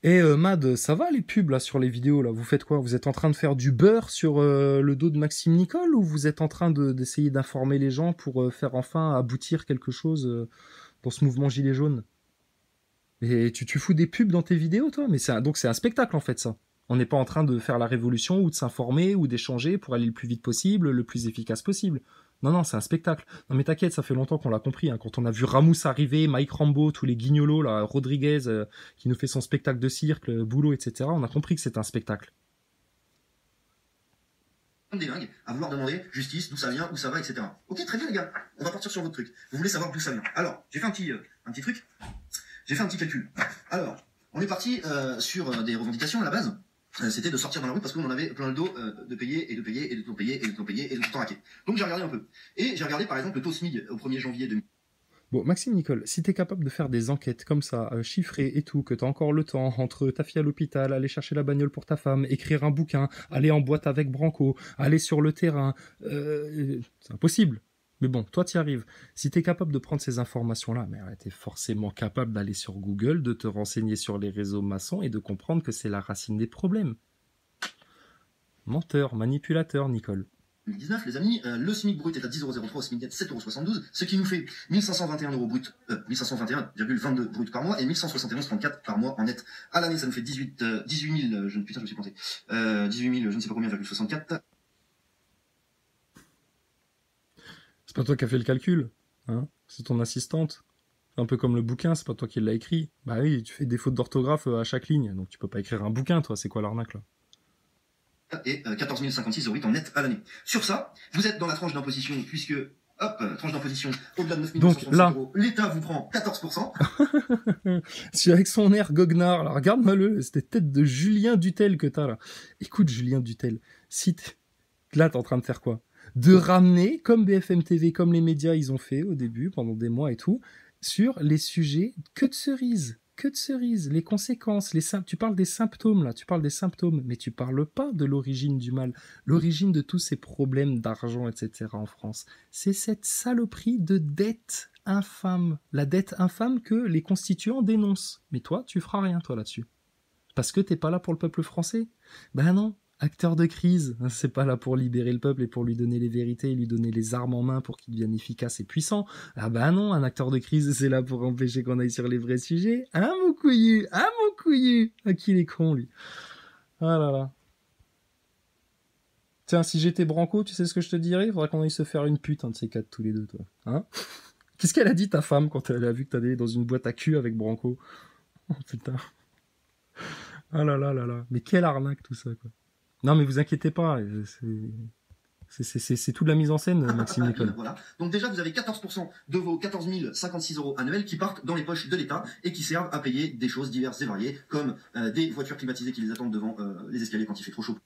Et Mad, ça va les pubs là sur les vidéos là? Vous faites quoi? Vous êtes en train de faire du beurre sur le dos de Maxime Nicole ou vous êtes en train d'essayer d'informer les gens pour faire enfin aboutir quelque chose dans ce mouvement gilet jaune? Et tu fous des pubs dans tes vidéos toi? Mais donc c'est un spectacle en fait ça. On n'est pas en train de faire la révolution ou de s'informer ou d'échanger pour aller le plus vite possible, le plus efficace possible. Non, non, c'est un spectacle. Non mais t'inquiète, ça fait longtemps qu'on l'a compris. Hein. Quand on a vu Ramous arriver, Mike Rambo, tous les guignolos, là, Rodriguez qui nous fait son spectacle de cirque, Boulot, etc., on a compris que c'est un spectacle. Des dingues à vouloir demander justice, d'où ça vient, où ça va, etc. Ok, très bien les gars, on va partir sur votre truc. Vous voulez savoir d'où ça vient. Alors, j'ai fait un petit truc, j'ai fait un petit calcul. Alors, on est parti sur des revendications à la base. C'était de sortir dans la rue parce qu'on en avait plein le dos de payer et de payer et de tout payer et de tout payer et de tout raquer. Donc j'ai regardé un peu. Et j'ai regardé par exemple le taux SMIC au 1er janvier 2000. Bon, Maxime Nicole, si t'es capable de faire des enquêtes comme ça, chiffrées et tout, que t'as encore le temps entre ta fille à l'hôpital, aller chercher la bagnole pour ta femme, écrire un bouquin, aller en boîte avec Branco, aller sur le terrain, c'est impossible. Mais bon, toi t'y arrives. Si t'es capable de prendre ces informations-là, mais t'es forcément capable d'aller sur Google, de te renseigner sur les réseaux maçons et de comprendre que c'est la racine des problèmes. Menteur, manipulateur, Nicole. 2019, les amis, le SMIC brut est à 10,03 €, au SMIC net 7,72 €, ce qui nous fait 1521 € brut, 1521,22 € brut par mois et 1171,34 € par mois en net. À l'année, ça nous fait 18 000, putain, je me suis planté, 18 000, je ne sais pas combien, 64. C'est pas toi qui as fait le calcul, hein? C'est ton assistante. Un peu comme le bouquin, c'est pas toi qui l'as écrit. Bah oui, tu fais des fautes d'orthographe à chaque ligne, donc tu peux pas écrire un bouquin, toi, c'est quoi l'arnaque là? Et 14 056 € en net à l'année. Sur ça, vous êtes dans la tranche d'imposition, puisque, hop, tranche d'imposition au-delà de 9 966 €, l'État vous prend 14%. C'est avec son air goguenard, là, regarde-moi-le, cette tête de Julien Dutel que t'as là. Écoute, Julien Dutel, si là, t'es en train de faire quoi? De ramener, comme BFM TV, comme les médias, ils ont fait au début, pendant des mois et tout, sur les sujets que de cerises, les conséquences, tu parles des symptômes là, tu parles des symptômes, mais tu parles pas de l'origine du mal, l'origine de tous ces problèmes d'argent, etc. en France. C'est cette saloperie de dette infâme, la dette infâme que les constituants dénoncent. Mais toi, tu feras rien toi là-dessus. Parce que t'es pas là pour le peuple français. Ben non, acteur de crise, c'est pas là pour libérer le peuple et pour lui donner les vérités et lui donner les armes en main pour qu'il devienne efficace et puissant. Ah ben non, un acteur de crise, c'est là pour empêcher qu'on aille sur les vrais sujets. Hein, mon couillu? Ah, mon couillu? Ah, qu'il est con, lui. Ah là là. Tiens, si j'étais Branco, tu sais ce que je te dirais? Il faudrait qu'on aille se faire une pute, un de ces quatre, tous les deux, toi. Hein? Qu'est-ce qu'elle a dit, ta femme, quand elle a vu que t'allais dans une boîte à cul avec Branco? Oh, putain. Ah là là là là. Mais quelle arnaque, tout ça, quoi. Non, mais vous inquiétez pas, c'est toute la mise en scène, Maxime Nicole. Voilà. Donc déjà, vous avez 14% de vos 14 056 € annuels qui partent dans les poches de l'État et qui servent à payer des choses diverses et variées, comme des voitures climatisées qui les attendent devant les escaliers quand il fait trop chaud.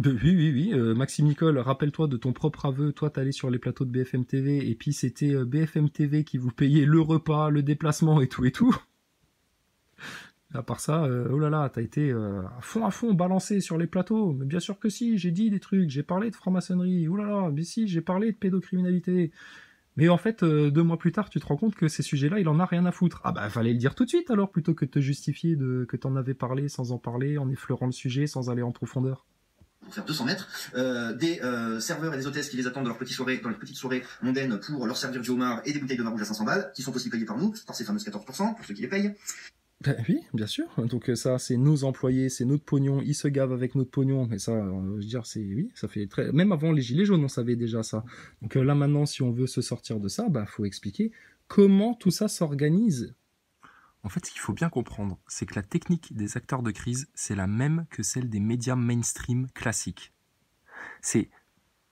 Oui, Maxime Nicole, rappelle-toi de ton propre aveu. Toi, t'allais sur les plateaux de BFM TV et puis c'était BFM TV qui vous payait le repas, le déplacement et tout et tout. À part ça, oh là là, t'as été à fond balancé sur les plateaux. Mais bien sûr que si, j'ai dit des trucs, j'ai parlé de franc-maçonnerie. Oh là là, mais si, j'ai parlé de pédocriminalité. Mais en fait, 2 mois plus tard, tu te rends compte que ces sujets-là, il en a rien à foutre. Ah bah, fallait le dire tout de suite alors, plutôt que de te justifier que t'en avais parlé sans en parler, en effleurant le sujet, sans aller en profondeur. Pour faire 200 mètres, des serveurs et des hôtesses qui les attendent dans leurs petites soirées mondaines pour leur servir du homard et des bouteilles de vin rouge à 500 balles, qui sont aussi payées par nous, par ces fameuses 14%, pour ceux qui les payent. Ben oui, bien sûr. Donc ça, c'est nos employés, c'est notre pognon, ils se gavent avec notre pognon. Mais ça, je veux dire, oui, ça fait très... Même avant les Gilets jaunes, on savait déjà ça. Donc là maintenant, si on veut se sortir de ça, faut expliquer comment tout ça s'organise. En fait, ce qu'il faut bien comprendre, c'est que la technique des acteurs de crise, c'est la même que celle des médias mainstream classiques. C'est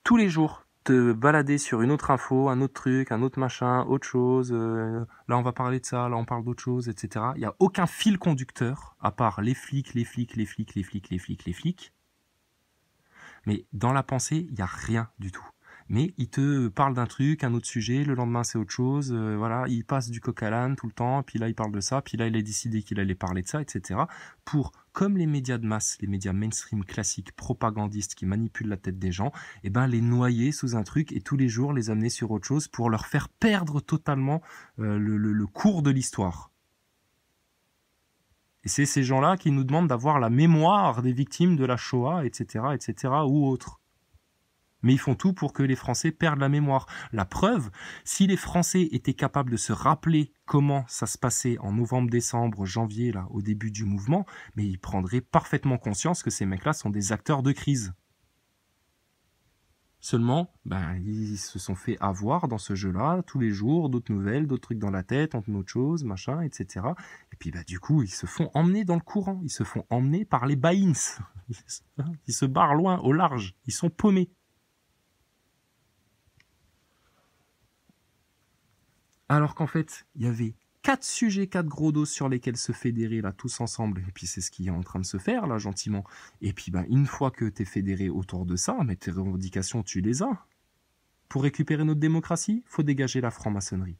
tous les jours te balader sur une autre info, un autre truc, un autre machin, autre chose. Là, on va parler de ça, là, on parle d'autre chose, etc. Il n'y a aucun fil conducteur, à part les flics. Mais dans la pensée, il n'y a rien du tout. Mais il te parle d'un truc, un autre sujet, le lendemain c'est autre chose, voilà, il passe du coq à l'âne tout le temps, puis là il parle de ça, puis là il a décidé qu'il allait parler de ça, etc. Pour, comme les médias de masse, les médias mainstream classiques, propagandistes qui manipulent la tête des gens, et ben les noyer sous un truc et tous les jours les amener sur autre chose pour leur faire perdre totalement le cours de l'histoire. Et c'est ces gens-là qui nous demandent d'avoir la mémoire des victimes de la Shoah, etc., ou autres. Mais ils font tout pour que les Français perdent la mémoire. La preuve, si les Français étaient capables de se rappeler comment ça se passait en novembre, décembre, janvier, là, au début du mouvement, mais ils prendraient parfaitement conscience que ces mecs-là sont des acteurs de crise. Seulement, ils se sont fait avoir dans ce jeu-là, tous les jours, d'autres nouvelles, d'autres trucs dans la tête, on autre chose, machin, etc. Et puis, du coup, ils se font emmener dans le courant, ils se font emmener par les baïns. Ils se barrent loin, au large, ils sont paumés. Alors qu'en fait, il y avait 4 sujets, 4 gros dos sur lesquels se fédérer là tous ensemble. Et puis c'est ce qui est en train de se faire là gentiment. Et puis une fois que tu es fédéré autour de ça, mais tes revendications tu les as. Pour récupérer notre démocratie, faut dégager la franc-maçonnerie.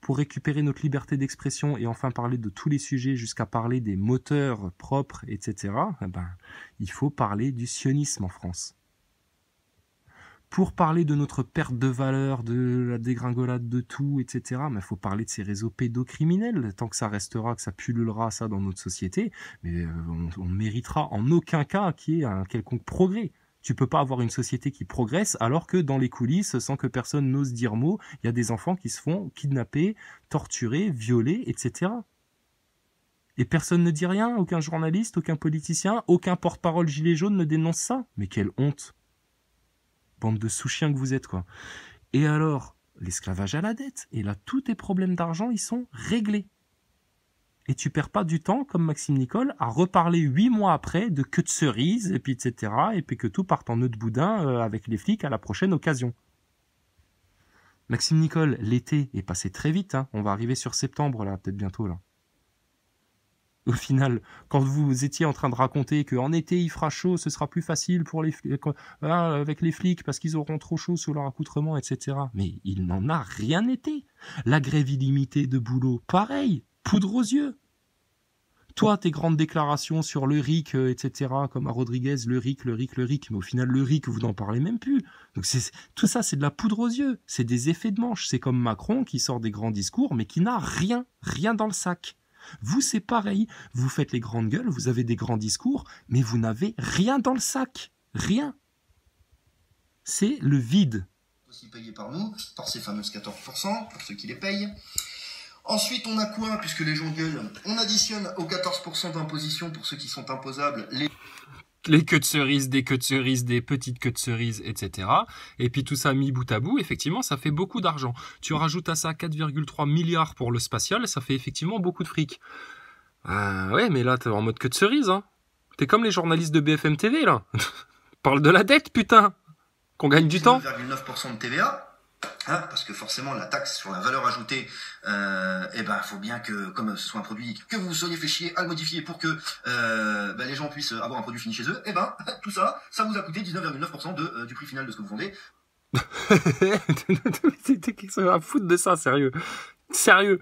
Pour récupérer notre liberté d'expression et enfin parler de tous les sujets jusqu'à parler des moteurs propres, etc., il faut parler du sionisme en France. Pour parler de notre perte de valeur, de la dégringolade de tout, etc., il faut parler de ces réseaux pédocriminels. Tant que ça restera, que ça pullulera ça dans notre société, mais on ne méritera en aucun cas qu'il y ait un quelconque progrès. Tu peux pas avoir une société qui progresse alors que dans les coulisses, sans que personne n'ose dire mot, il y a des enfants qui se font kidnapper, torturer, violer, etc. Et personne ne dit rien, aucun journaliste, aucun politicien, aucun porte-parole gilet jaune ne dénonce ça. Mais quelle honte! Bande de sous-chiens que vous êtes, quoi. Et alors, l'esclavage à la dette. Et là, tous tes problèmes d'argent, ils sont réglés. Et tu perds pas du temps, comme Maxime Nicole, à reparler 8 mois après de queue de cerise, et puis etc., et puis que tout parte en nœud de boudin avec les flics à la prochaine occasion. Maxime Nicole, l'été est passé très vite, hein. On va arriver sur septembre, là, peut-être bientôt, là. Au final, quand vous étiez en train de raconter qu'en été il fera chaud, ce sera plus facile pour les avec les flics parce qu'ils auront trop chaud sous leur accoutrement, etc. Mais il n'en a rien été. La grève illimitée de boulot, pareil, poudre aux yeux. Toi, tes grandes déclarations sur le RIC, etc., comme à Rodriguez, le RIC, mais au final, le RIC, vous n'en parlez même plus. Donc tout ça, c'est de la poudre aux yeux. C'est des effets de manche. C'est comme Macron qui sort des grands discours, mais qui n'a rien dans le sac. Vous, c'est pareil. Vous faites les grandes gueules, vous avez des grands discours, mais vous n'avez rien dans le sac. Rien. C'est le vide. Aussi payé par nous, par ces fameuses 14%, pour ceux qui les payent. Ensuite, on a quoi, puisque les gens gueulent? On additionne aux 14% d'imposition pour ceux qui sont imposables les queues de cerises, des queues de cerises, des petites queues de cerises, etc. Et puis tout ça mis bout à bout, effectivement, ça fait beaucoup d'argent. Tu rajoutes à ça 4,3 milliards pour le spatial, ça fait effectivement beaucoup de fric. Ouais, mais là, t'es en mode queue de cerise, hein. T'es comme les journalistes de BFM TV, là. Parle de la dette, putain. Qu'on gagne du temps. 19,9% de TVA. Hein, parce que forcément la taxe sur la valeur ajoutée, faut bien que, comme ce soit un produit, que vous soyez fait chier à le modifier pour que les gens puissent avoir un produit fini chez eux, tout ça, ça vous a coûté 19,9% du prix final de ce que vous vendez. Qu'est-ce qu'on va à foutre de ça, sérieux? Sérieux?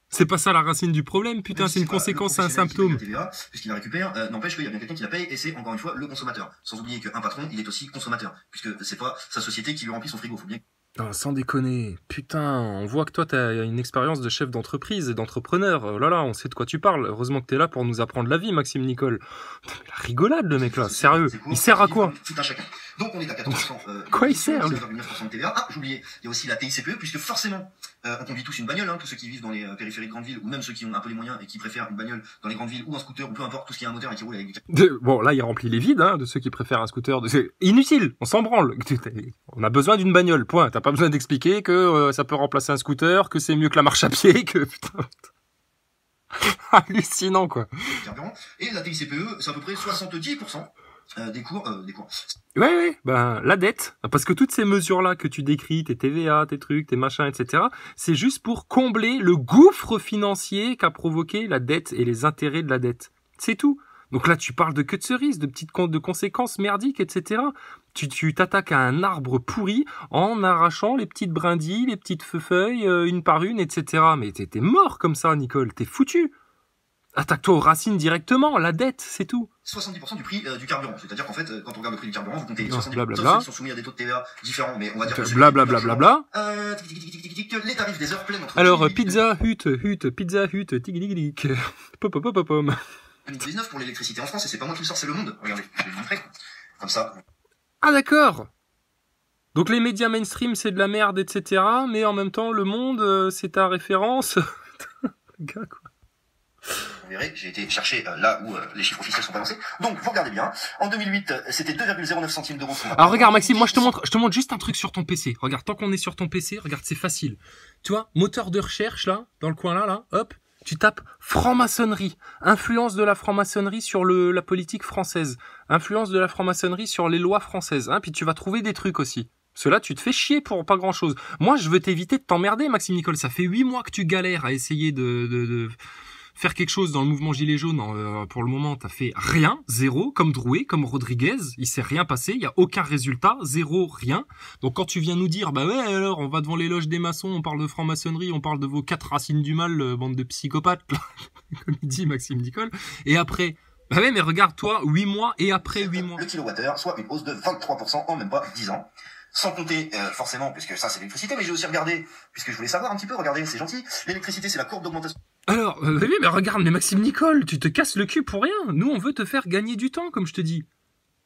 C'est pas ça la racine du problème, putain, c'est une conséquence, c'est un symptôme. TVA, puisqu'il la récupère, n'empêche qu'il y a bien quelqu'un qui la paye, et c'est encore une fois le consommateur. Sans oublier qu'un patron, il est aussi consommateur, puisque c'est pas sa société qui lui remplit son frigo, faut bien. Non, sans déconner, putain, on voit que toi t'as une expérience de chef d'entreprise et d'entrepreneur. Oh là là, on sait de quoi tu parles. Heureusement que t'es là pour nous apprendre la vie, Maxime Nicole. Putain, mais la rigolade, le mec là, sérieux. Il sert à quoi? Tout un chacun. Donc on est à 14%. Quoi il sert, lui? 9% de TVA. Ah, j'oubliais, il y a aussi la TICPE, puisque forcément, on conduit tous une bagnole, hein, tous ceux qui vivent dans les périphéries de grandes villes, ou même ceux qui ont un peu les moyens et qui préfèrent une bagnole dans les grandes villes, ou un scooter, ou peu importe, tout ce qui a un moteur et qui roule avec du... Bon, là, il remplit les vides, hein, de ceux qui préfèrent un scooter. C'est inutile, on s'en branle. On a besoin d'une bagnole, point. T'as pas besoin d'expliquer que ça peut remplacer un scooter, que c'est mieux que la marche à pied, que... Putain... Hallucinant, quoi. Et la TICPE, c'est à peu près 70% des cours. Ouais, la dette. Parce que toutes ces mesures-là que tu décris, tes TVA, tes trucs, tes machins, etc., c'est juste pour combler le gouffre financier qu'a provoqué la dette et les intérêts de la dette. C'est tout. Donc là, tu parles de queue de cerise, de conséquences merdiques, etc. Tu t'attaques à un arbre pourri en arrachant les petites brindilles, les petites feuilles, une par une, etc. Mais t'es mort comme ça, Nicole. T'es foutu. Attaque-toi aux racines directement, la dette, c'est tout. 70% du prix du carburant. C'est-à-dire qu'en fait, quand on regarde le prix du carburant, vous comptez Non, 70%, blablabla. ils sont soumis à des taux de TVA différents, mais on va dire que Blablabla. les tarifs des heures pleines entre Alors, 2008 pizza hut, tigiligic. Pom. 2019 pour l'électricité en France, et c'est pas moi qui le sors, c'est le monde. Regardez, je vais vous montrer. Comme ça. Ah d'accord. Donc les médias mainstream c'est de la merde, etc. Mais en même temps, Le Monde, c'est ta référence. Le gars, quoi. Vous verrez, j'ai été chercher là où les chiffres officiels sont balancés. Donc, vous regardez bien. En 2008, c'était 2,09 centimes d'euros. Alors regarde Maxime, moi je te montre juste un truc sur ton PC. Regarde, tant qu'on est sur ton PC, regarde, c'est facile. Tu vois, moteur de recherche là, dans le coin là, hop, tu tapes franc-maçonnerie, influence de la franc-maçonnerie sur la politique française, influence de la franc-maçonnerie sur les lois françaises, hein, puis tu vas trouver des trucs aussi. Cela, tu te fais chier pour pas grand-chose. Moi, je veux t'éviter de t'emmerder, Maxime Nicole. Ça fait 8 mois que tu galères à essayer de faire quelque chose dans le mouvement Gilets jaunes. Pour le moment, t'as fait rien, zéro, comme Drouet, comme Rodriguez. Il s'est rien passé, il y a aucun résultat, zéro, rien. Donc quand tu viens nous dire, bah ouais, alors on va devant les loges des maçons, on parle de franc-maçonnerie, on parle de vos 4 racines du mal, bande de psychopathes, comme il dit Maxime Nicole. Et après, bah ouais, mais regarde toi, 8 mois et après 8 mois. Le kilowattheure, soit une hausse de 23% en même pas 10 ans. Sans compter, forcément, puisque ça c'est l'électricité, mais j'ai aussi regardé, puisque je voulais savoir un petit peu, regardez, c'est gentil, l'électricité c'est la courbe d'augmentation. Alors, oui, mais regarde, mais Maxime Nicole, tu te casses le cul pour rien. Nous, on veut te faire gagner du temps, comme je te dis.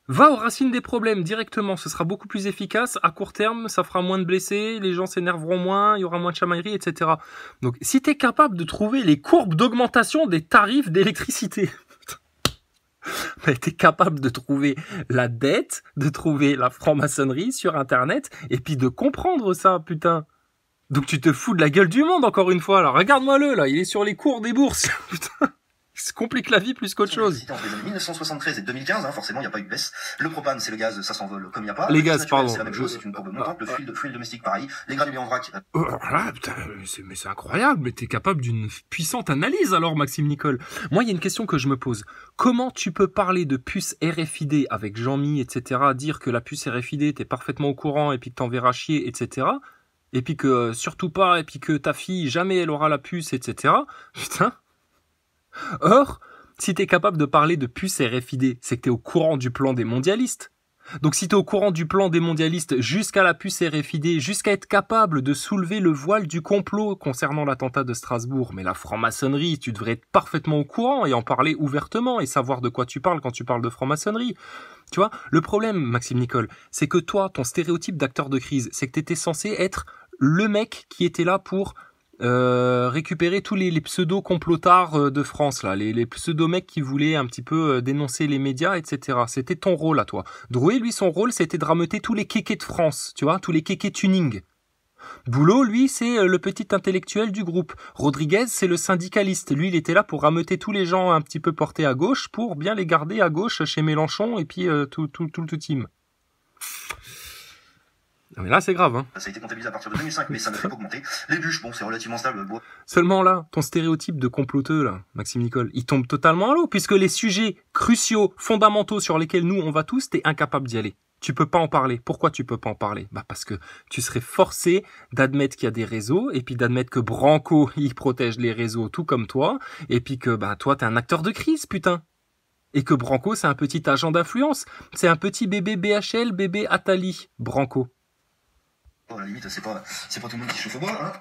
Va aux racines des problèmes directement, ce sera beaucoup plus efficace. À court terme, ça fera moins de blessés, les gens s'énerveront moins, il y aura moins de chamaillerie, etc. Donc, si t'es capable de trouver les courbes d'augmentation des tarifs d'électricité, mais t'es capable de trouver la dette, de trouver la franc-maçonnerie sur Internet, et puis de comprendre ça, putain. Donc tu te fous de la gueule du monde, encore une fois, là. Regarde-moi-le, là, il est sur les cours des bourses, putain. Il se complique la vie plus qu'autre chose. Entre les années 1973 et 2015, hein, forcément, il n'y a pas eu de baisse. Le propane, c'est le gaz, ça s'envole comme il n'y a pas. Les gaz, pardon. C'est la même chose, c'est une courbe montante. Le fuel domestique, pareil. Les granulés en vrac. Voilà, putain, mais c'est incroyable, mais t'es capable d'une puissante analyse alors, Maxime Nicole. Moi, il y a une question que je me pose. Comment tu peux parler de puce RFID avec Jean-Mi, etc., dire que la puce RFID, t'es parfaitement au courant et puis que t'enverras chier, etc., et puis que surtout pas, et puis que ta fille, jamais elle aura la puce, etc., putain. Or, si t'es capable de parler de puce RFID, c'est que t'es au courant du plan des mondialistes. Donc si t'es au courant du plan des mondialistes jusqu'à la puce RFID, jusqu'à être capable de soulever le voile du complot concernant l'attentat de Strasbourg, mais la franc-maçonnerie, tu devrais être parfaitement au courant et en parler ouvertement et savoir de quoi tu parles quand tu parles de franc-maçonnerie. Tu vois, le problème, Maxime Nicole, c'est que toi, ton stéréotype d'acteur de crise, c'est que t'étais censé être le mec qui était là pour récupérer tous les pseudo-complotards de France, là, les pseudo-mecs qui voulaient un petit peu dénoncer les médias, etc. C'était ton rôle à toi. Drouet, lui, son rôle, c'était de rameuter tous les kékés de France, tu vois, tous les kékés tuning. Boulot, lui, c'est le petit intellectuel du groupe. Rodriguez, c'est le syndicaliste. Lui, il était là pour rameuter tous les gens un petit peu portés à gauche pour bien les garder à gauche chez Mélenchon et puis tout le team. Non mais là, c'est grave, hein. Ça a été comptabilisé à partir de 2005, mais ça ne fait pas augmenter. Les bûches, bon, c'est relativement stable. Bon. Seulement là, ton stéréotype de comploteux, là, Maxime Nicole, il tombe totalement à l'eau, puisque les sujets cruciaux, fondamentaux sur lesquels nous, on va tous, t'es incapable d'y aller. Tu peux pas en parler. Pourquoi tu peux pas en parler? Bah parce que tu serais forcé d'admettre qu'il y a des réseaux, et puis d'admettre que Branco, il protège les réseaux tout comme toi, et puis que bah toi, t'es un acteur de crise, putain. Et que Branco, c'est un petit agent d'influence. C'est un petit bébé BHL, bébé Attali, Branco. À la limite, c'est pas tout le monde qui chauffe au bois, hein.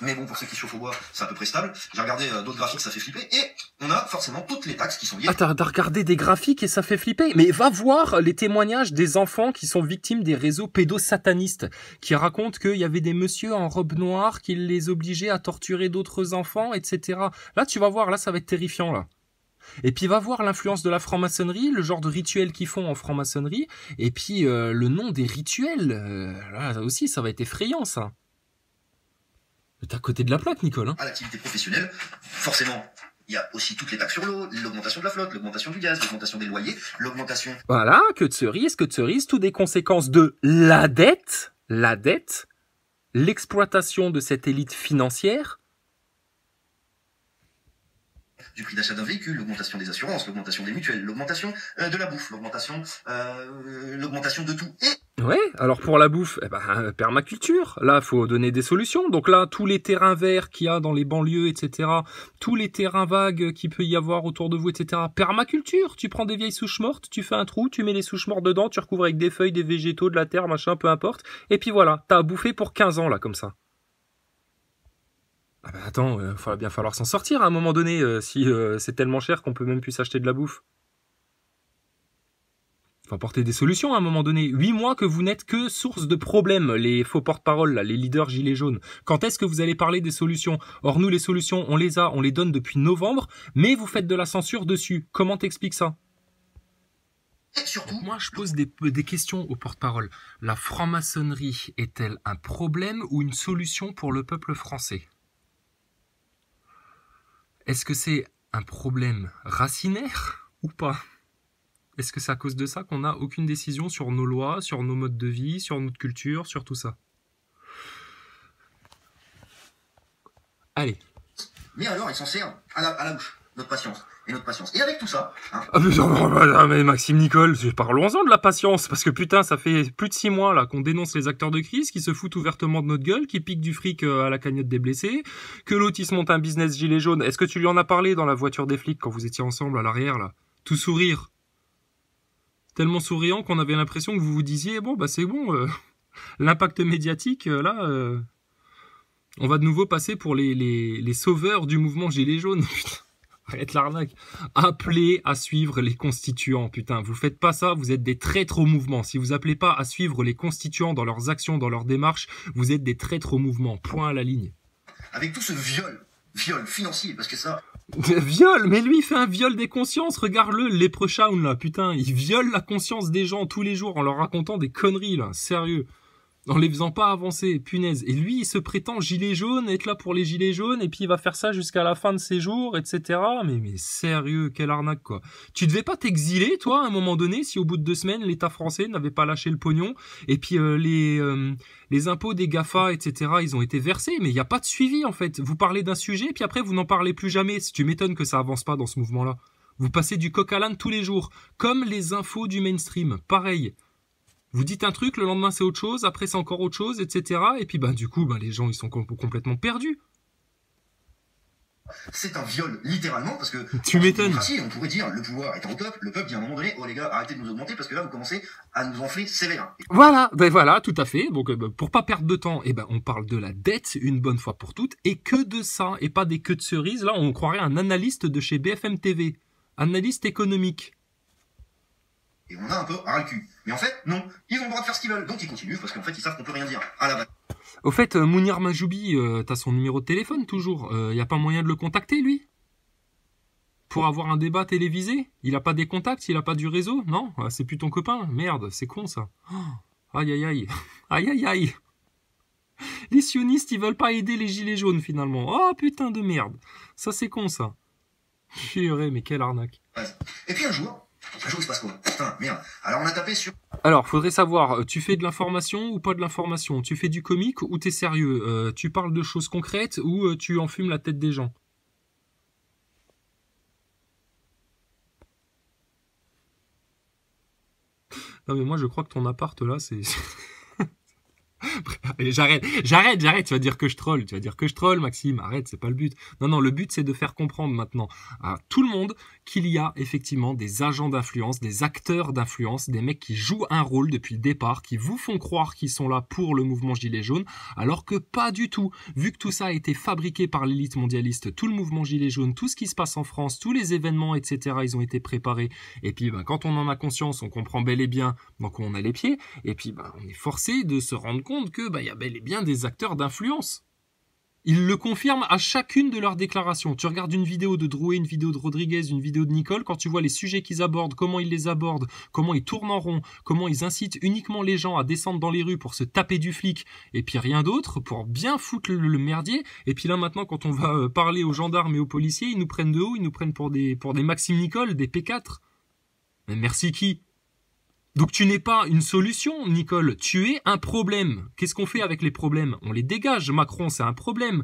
Mais bon, pour ceux qui chauffent au bois, c'est à peu près stable. J'ai regardé d'autres graphiques, ça fait flipper. Et on a forcément toutes les taxes qui sont liées. Ah, t'as regardé des graphiques et ça fait flipper. Mais va voir les témoignages des enfants qui sont victimes des réseaux pédosatanistes, qui racontent qu'il y avait des messieurs en robe noire qui les obligeaient à torturer d'autres enfants, etc. Là, tu vas voir, là, ça va être terrifiant, là. Et puis va voir l'influence de la franc-maçonnerie, le genre de rituels qu'ils font en franc-maçonnerie, et puis le nom des rituels, là aussi ça va être effrayant ça. T'es à côté de la plaque, Nicole. Hein. À l'activité professionnelle, forcément, il y a aussi toutes les taxes sur l'eau, l'augmentation de la flotte, l'augmentation du gaz, l'augmentation des loyers, l'augmentation... Voilà, que de cerises, toutes des conséquences de la dette, l'exploitation de cette élite financière. du prix d'achat d'un véhicule, l'augmentation des assurances, l'augmentation des mutuelles, l'augmentation de la bouffe, l'augmentation de tout. Et Ouais, alors pour la bouffe, eh ben, permaculture. Là, faut donner des solutions. Donc là, tous les terrains verts qu'il y a dans les banlieues, etc., tous les terrains vagues qu'il peut y avoir autour de vous, etc., permaculture. Tu prends des vieilles souches mortes, tu fais un trou, tu mais les souches mortes dedans, tu recouvres avec des feuilles, des végétaux, de la terre, machin, peu importe. Et puis voilà, t'as à bouffer pour 15 ans, là, comme ça. Ah ben attends, va bien falloir s'en sortir à un moment donné, si c'est tellement cher qu'on peut même plus s'acheter de la bouffe. Faut apporter des solutions à un moment donné. 8 mois que vous n'êtes que source de problèmes, les faux porte-parole, les leaders gilets jaunes. Quand est-ce que vous allez parler des solutions? Or nous, les solutions, on les donne depuis novembre, mais vous faites de la censure dessus. Comment t'expliques ça? surtout, Moi, je pose des questions aux porte-parole. La franc-maçonnerie est-elle un problème ou une solution pour le peuple français? Est-ce que c'est un problème racinaire ou pas? Est-ce que c'est à cause de ça qu'on n'a aucune décision sur nos lois, sur nos modes de vie, sur notre culture, sur tout ça? Allez. mais alors il s'en sert à la bouche, notre patience. Et notre patience. Et avec tout ça, hein, Ah mais Maxime Nicole, parlons-en de la patience, parce que putain, ça fait plus de 6 mois là qu'on dénonce les acteurs de crise, qui se foutent ouvertement de notre gueule, qui piquent du fric à la cagnotte des blessés, que l'autre il se monte un business gilet jaune. Est-ce que tu lui en as parlé dans la voiture des flics quand vous étiez ensemble à l'arrière là? Tout sourire. Tellement souriant qu'on avait l'impression que vous vous disiez, bon bah c'est bon, l'impact médiatique, là, on va de nouveau passer pour les sauveurs du mouvement gilet jaune. Arrête l'arnaque. Appelez à suivre les constituants, putain. Vous faites pas ça, vous êtes des traîtres au mouvement. Si vous appelez pas à suivre les constituants dans leurs actions, dans leurs démarches, vous êtes des traîtres au mouvement. Point à la ligne. avec tout ce viol financier, parce que ça... Viol, mais lui il fait un viol des consciences, regarde-le, le Leprechaun là, putain, il viole la conscience des gens tous les jours en leur racontant des conneries là, sérieux. En les faisant pas avancer, punaise. Et lui, il se prétend gilet jaune, être là pour les gilets jaunes, et puis il va faire ça jusqu'à la fin de ses jours, etc. Mais sérieux, quelle arnaque, quoi. Tu devais pas t'exiler, toi, à un moment donné, si au bout de 2 semaines, l'État français n'avait pas lâché le pognon, et puis les impôts des GAFA, etc., ils ont été versés, mais il n'y a pas de suivi, en fait. Vous parlez d'un sujet, puis après, vous n'en parlez plus jamais. Si tu m'étonnes que ça avance pas dans ce mouvement-là. Vous passez du coq à l'âne tous les jours, comme les infos du mainstream, pareil. Vous dites un truc, le lendemain c'est autre chose, après c'est encore autre chose, etc. Et puis du coup, les gens ils sont complètement perdus. C'est un viol, littéralement, parce que... Tu m'étonnes. On pourrait dire, le pouvoir est au peuple, le peuple dit à un moment donné, oh les gars, arrêtez de nous augmenter, parce que là vous commencez à nous enfler sévère. Voilà, voilà, tout à fait. Donc pour pas perdre de temps, on parle de la dette une bonne fois pour toutes, et que de ça, et pas des queues de cerises. Là, on croirait un analyste de chez BFM TV, analyste économique. Et on a un peu ras le cul. Mais en fait, non, ils ont le droit de faire ce qu'ils veulent, donc ils continuent, parce qu'en fait, ils savent qu'on peut rien dire à la base. Au fait, Mounir Majoubi, t'as son numéro de téléphone toujours. Y a pas moyen de le contacter, lui? Pour avoir un débat télévisé? Il a pas des contacts, il a pas du réseau? Non? C'est plus ton copain? Merde, c'est con ça. Aïe aïe aïe. Aïe aïe aïe. Les sionistes, ils veulent pas aider les gilets jaunes finalement. Oh putain de merde. Ça c'est con ça. Purée, mais quelle arnaque. Et puis un jour, il se passe quoi? Putain, merde. Alors on a tapé sur... Alors, faudrait savoir, tu fais de l'information ou pas de l'information? Tu fais du comique ou t'es sérieux? Tu parles de choses concrètes ou tu enfumes la tête des gens? Non mais moi je crois que ton appart là c'est... J'arrête, tu vas dire que je troll, Maxime, arrête, c'est pas le but. Non, le but c'est de faire comprendre maintenant à tout le monde qu'il y a effectivement des agents d'influence, des acteurs d'influence, des mecs qui jouent un rôle depuis le départ, qui vous font croire qu'ils sont là pour le mouvement Gilet jaune, alors que pas du tout. Vu que tout ça a été fabriqué par l'élite mondialiste, tout le mouvement Gilet jaune, tout ce qui se passe en France, tous les événements, etc., ils ont été préparés. Et puis quand on en a conscience, on comprend bel et bien dans quoi on a les pieds, et puis on est forcé de se rendre compte que y a bel et bien des acteurs d'influence. Ils le confirment à chacune de leurs déclarations. Tu regardes une vidéo de Drouet, une vidéo de Rodriguez, une vidéo de Nicole, quand tu vois les sujets qu'ils abordent, comment ils les abordent, comment ils tournent en rond, comment ils incitent uniquement les gens à descendre dans les rues pour se taper du flic, et puis rien d'autre, pour bien foutre le merdier. Et puis là maintenant, quand on va parler aux gendarmes et aux policiers, ils nous prennent de haut, ils nous prennent pour des Maxime Nicole, des P4. Mais merci qui? Donc tu n'es pas une solution, Nicole, tu es un problème. Qu'est-ce qu'on fait avec les problèmes? On les dégage. Macron, c'est un problème.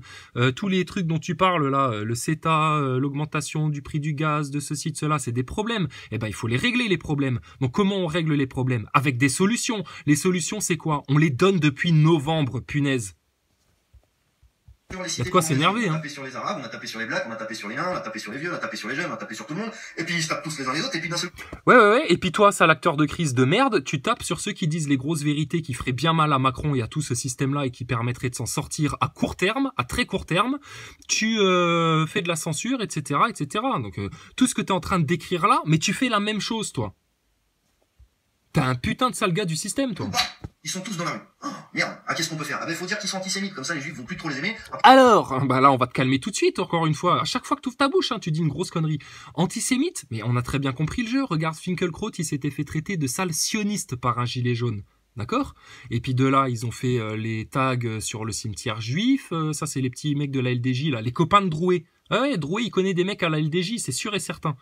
Tous les trucs dont tu parles là, le CETA, l'augmentation du prix du gaz, de ceci, de cela, c'est des problèmes. Eh ben, il faut les régler, les problèmes. Donc comment on règle les problèmes? Avec des solutions. Les solutions, c'est quoi? On les donne depuis novembre, punaise. Il y a de quoi s'énerver. On a tapé sur les Arabes, on a tapé sur les Blacks, on a tapé sur les Nains, on a tapé sur les vieux, on a tapé sur les jeunes, on a tapé sur tout le monde, et puis ils se tapent tous les uns les autres, et puis d'un seul coup... Ouais. Et puis toi, sale acteur de crise de merde, tu tapes sur ceux qui disent les grosses vérités qui feraient bien mal à Macron et à tout ce système-là et qui permettraient de s'en sortir à court terme, à très court terme. Tu fais de la censure, etc., etc. Donc tout ce que t'es en train de décrire là, mais tu fais la même chose, toi. T'es un putain de sale gars du système, toi. Ils sont tous dans la rue. Oh, merde, qu'est-ce qu'on peut faire? Ah ben, faut dire qu'ils sont antisémites, comme ça les juifs vont plus trop les aimer. Alors, bah là, on va te calmer tout de suite, encore une fois. À chaque fois que tu ouvres ta bouche, hein, tu dis une grosse connerie. Antisémite? Mais on a très bien compris le jeu. Regarde, Finkielkraut, il s'était fait traiter de sale sioniste par un gilet jaune. D'accord? Et puis de là, ils ont fait les tags sur le cimetière juif. Ça, c'est les petits mecs de la LDJ, là. Les copains de Drouet. Ah ouais, Drouet, il connaît des mecs à la LDJ, c'est sûr et certain.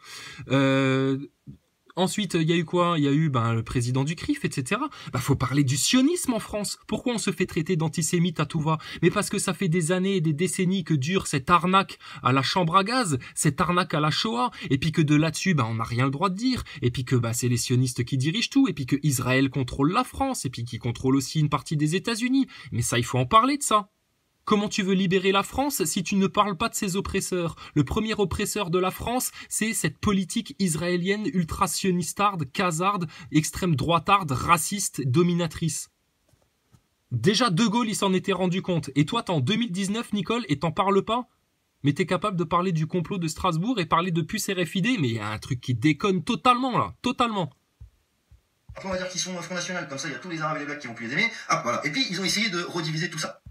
Ensuite, il y a eu quoi? Il y a eu le président du CRIF, etc. Faut parler du sionisme en France. Pourquoi on se fait traiter d'antisémite à tout va? Mais parce que ça fait des années et des décennies que dure cette arnaque à la chambre à gaz, cette arnaque à la Shoah, et puis que de là-dessus, on n'a rien le droit de dire, et puis que c'est les sionistes qui dirigent tout, et puis que Israël contrôle la France, et puis qui contrôle aussi une partie des États-Unis. Mais ça, il faut en parler de ça. Comment tu veux libérer la France si tu ne parles pas de ses oppresseurs? Le premier oppresseur de la France, c'est cette politique israélienne ultra-sionistarde, casarde, extrême droitarde, raciste, dominatrice. Déjà, De Gaulle, il s'en était rendu compte. Et toi, t'es en 2019, Nicole, et t'en parles pas? Mais t'es capable de parler du complot de Strasbourg et parler de puce RFID? Mais il y a un truc qui déconne totalement, là. Totalement. Après, on va dire qu'ils sont Front National, comme ça, il y a tous les Arabes et les Blacks qui vont plus les aimer. Ah, voilà. Et puis, ils ont essayé de rediviser tout ça.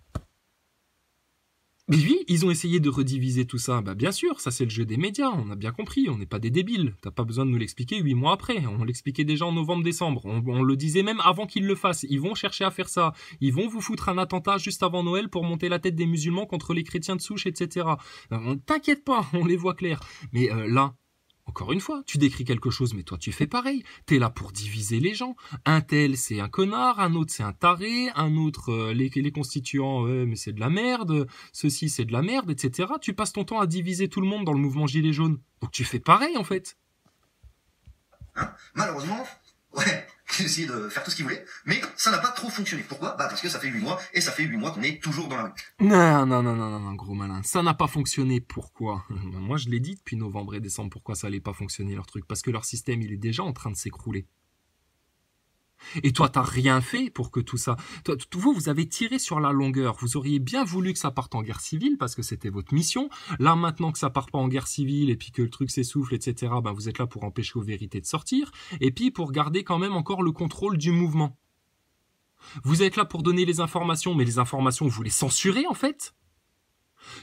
Mais oui, ils ont essayé de rediviser tout ça. Bien sûr, ça c'est le jeu des médias, on a bien compris, on n'est pas des débiles. T'as pas besoin de nous l'expliquer 8 mois après, on l'expliquait déjà en novembre-décembre. On le disait même avant qu'ils le fassent, ils vont chercher à faire ça. Ils vont vous foutre un attentat juste avant Noël pour monter la tête des musulmans contre les chrétiens de souche, etc. T'inquiète pas, on les voit clairs. Mais là... Encore une fois, tu décris quelque chose, mais toi tu fais pareil. T'es là pour diviser les gens. Un tel c'est un connard, un autre c'est un taré, un autre les constituants mais c'est de la merde, ceci c'est de la merde, etc. Tu passes ton temps à diviser tout le monde dans le mouvement Gilets jaunes. Donc tu fais pareil en fait. Malheureusement, j'ai essayé de faire tout ce qu'il voulait, mais ça n'a pas trop fonctionné. Pourquoi? Parce que ça fait 8 mois, et ça fait 8 mois qu'on est toujours dans la rue. Non, gros malin. Ça n'a pas fonctionné. Pourquoi? Moi, je l'ai dit depuis novembre et décembre pourquoi ça allait pas fonctionner leur truc. Parce que leur système, il est déjà en train de s'écrouler. Et toi, t'as rien fait pour que tout ça... Vous avez tiré sur la longueur. Vous auriez bien voulu que ça parte en guerre civile, parce que c'était votre mission. Là, maintenant que ça part pas en guerre civile, et puis que le truc s'essouffle, etc., vous êtes là pour empêcher aux vérités de sortir, et puis pour garder quand même encore le contrôle du mouvement. Vous êtes là pour donner les informations, mais les informations, vous les censurez, en fait.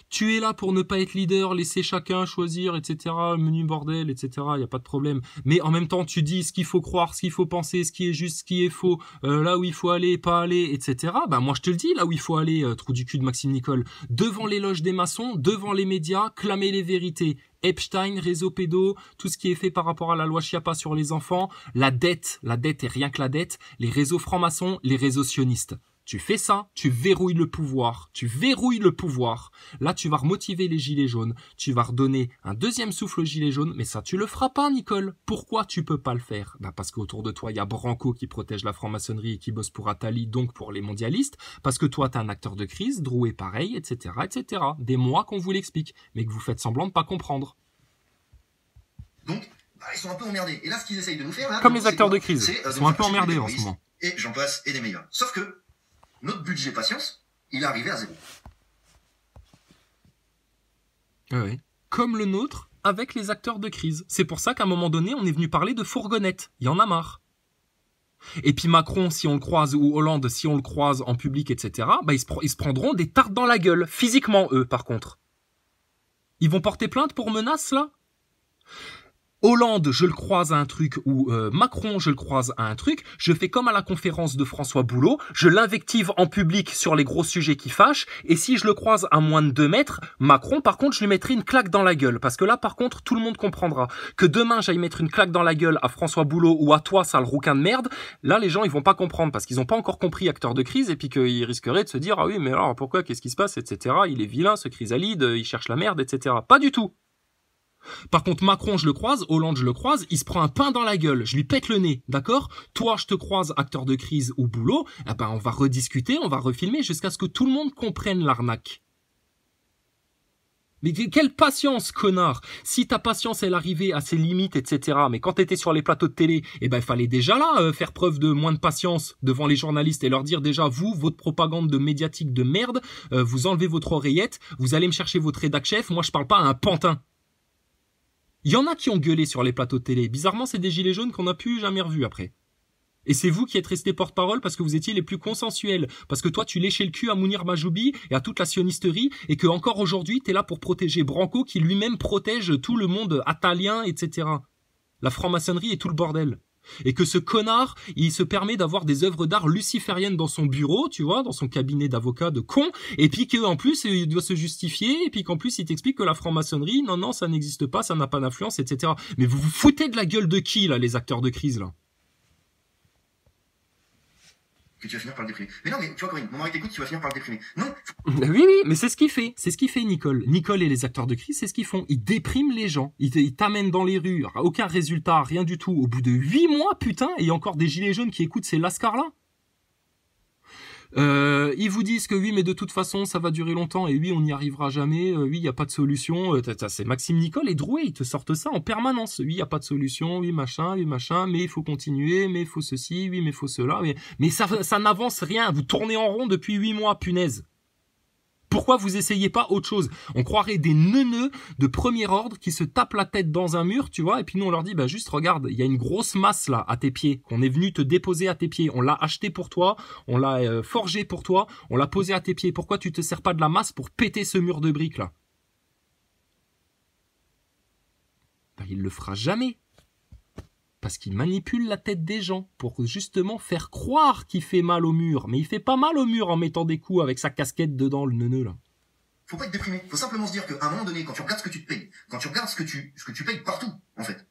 Tu es là pour ne pas être leader, laisser chacun choisir, etc. Menu bordel, etc. Il n'y a pas de problème. Mais en même temps, tu dis ce qu'il faut croire, ce qu'il faut penser, ce qui est juste, ce qui est faux, là où il faut aller, pas aller, etc. Moi, je te le dis, là où il faut aller, trou du cul de Maxime Nicole, devant les loges des maçons, devant les médias, clamer les vérités. Epstein, réseau pédo, tout ce qui est fait par rapport à la loi Chiappa sur les enfants, la dette et rien que la dette, les réseaux francs-maçons, les réseaux sionistes. Tu fais ça, tu verrouilles le pouvoir. Là, tu vas remotiver les gilets jaunes. Tu vas redonner un deuxième souffle aux gilets jaunes. Mais ça, tu le feras pas, Nicole. Pourquoi tu peux pas le faire? Parce qu'autour de toi, il y a Branco qui protège la franc-maçonnerie et qui bosse pour Attali, donc pour les mondialistes. Parce que toi, t'es un acteur de crise, Drouet pareil, etc., etc. Des mois qu'on vous l'explique, mais que vous faites semblant de pas comprendre. Donc, ils sont un peu emmerdés. Et là, ce qu'ils essayent de nous faire, là... Comme les acteurs de crise. Ils sont un peu emmerdés en ce moment. Et j'en passe, et des meilleurs. Sauf que, notre budget patience, il est arrivé à 0. Oui. Comme le nôtre avec les acteurs de crise. C'est pour ça qu'à un moment donné, on est venu parler de fourgonnettes. Il y en a marre. Et puis Macron, si on le croise, ou Hollande, si on le croise en public, etc., ils se prendront des tartes dans la gueule. Physiquement, eux, par contre. Ils vont porter plainte pour menace, là? Hollande, je le croise à un truc, ou Macron, je le croise à un truc, je fais comme à la conférence de François Boulot, je l'invective en public sur les gros sujets qui fâchent, et si je le croise à moins de 2 mètres, Macron, par contre, je lui mettrai une claque dans la gueule, parce que là, par contre, tout le monde comprendra que demain, j'aille mettre une claque dans la gueule à François Boulot ou à toi, sale rouquin de merde, là, les gens, ils vont pas comprendre, parce qu'ils ont pas encore compris acteur de crise, et puis qu'ils risqueraient de se dire, ah oui, mais alors, pourquoi, qu'est-ce qui se passe, etc., il est vilain, ce chrysalide, il cherche la merde, etc. Pas du tout. Par contre, Macron, je le croise, Hollande, je le croise, il se prend un pain dans la gueule, je lui pète le nez, d'accord? Toi, je te croise, acteur de crise ou boulot, eh ben, on va rediscuter, on va refilmer jusqu'à ce que tout le monde comprenne l'arnaque. Mais quelle patience, connard! Si ta patience, elle arrivait à ses limites, etc., mais quand t'étais sur les plateaux de télé, eh ben, il fallait déjà là faire preuve de moins de patience devant les journalistes et leur dire déjà, vous, votre propagande de médiatique de merde, vous enlevez votre oreillette, vous allez me chercher votre rédac chef, moi je parle pas à un pantin. Il y en a qui ont gueulé sur les plateaux de télé. Bizarrement, c'est des gilets jaunes qu'on n'a plus jamais revus après. Et c'est vous qui êtes restés porte-parole parce que vous étiez les plus consensuels. Parce que toi, tu léchais le cul à Mounir Majoubi et à toute la sionisterie et que encore aujourd'hui, t'es là pour protéger Branco qui lui-même protège tout le monde attalien, etc. La franc-maçonnerie et tout le bordel. Et que ce connard, il se permet d'avoir des œuvres d'art lucifériennes dans son bureau, tu vois, dans son cabinet d'avocat de con, et puis qu'en plus, il doit se justifier, et puis qu'en plus, il t'explique que la franc-maçonnerie, non, ça n'existe pas, ça n'a pas d'influence, etc. Mais vous vous foutez de la gueule de qui, là, les acteurs de crise, là? Que tu vas finir par le déprimer. Mais non, mais tu vois, Corinne, mon mari t'écoute, tu vas finir par le déprimer. Non. Oui, mais c'est ce qu'il fait. C'est ce qu'il fait, Nicole. Nicole et les acteurs de crise, c'est ce qu'ils font. Ils dépriment les gens. Ils t'amènent dans les rues. Aucun résultat, rien du tout. Au bout de 8 mois, putain, et il y a encore des gilets jaunes qui écoutent ces lascars-là. Ils vous disent que oui, mais de toute façon, ça va durer longtemps, et oui, on n'y arrivera jamais, oui, il n'y a pas de solution, c'est Maxime Nicole et Drouet, ils te sortent ça en permanence, oui, il n'y a pas de solution, oui, machin, mais il faut continuer, mais il faut ceci, oui, mais il faut cela, mais ça n'avance rien, vous tournez en rond depuis 8 mois, punaise. Pourquoi vous essayez pas autre chose? On croirait des neuneux de premier ordre qui se tapent la tête dans un mur, tu vois, et puis nous on leur dit, bah juste regarde, il y a une grosse masse là à tes pieds, qu'on est venu te déposer à tes pieds, on l'a acheté pour toi, on l'a forgé pour toi, on l'a posé à tes pieds, pourquoi tu te sers pas de la masse pour péter ce mur de briques là? Bah il le fera jamais. Parce qu'il manipule la tête des gens pour justement faire croire qu'il fait mal au mur. Mais il fait pas mal au mur en mettant des coups avec sa casquette dedans, le neuneu là. Faut pas être déprimé. Faut simplement se dire qu'à un moment donné, quand tu regardes ce que tu te payes, quand tu regardes ce que tu payes partout, en fait.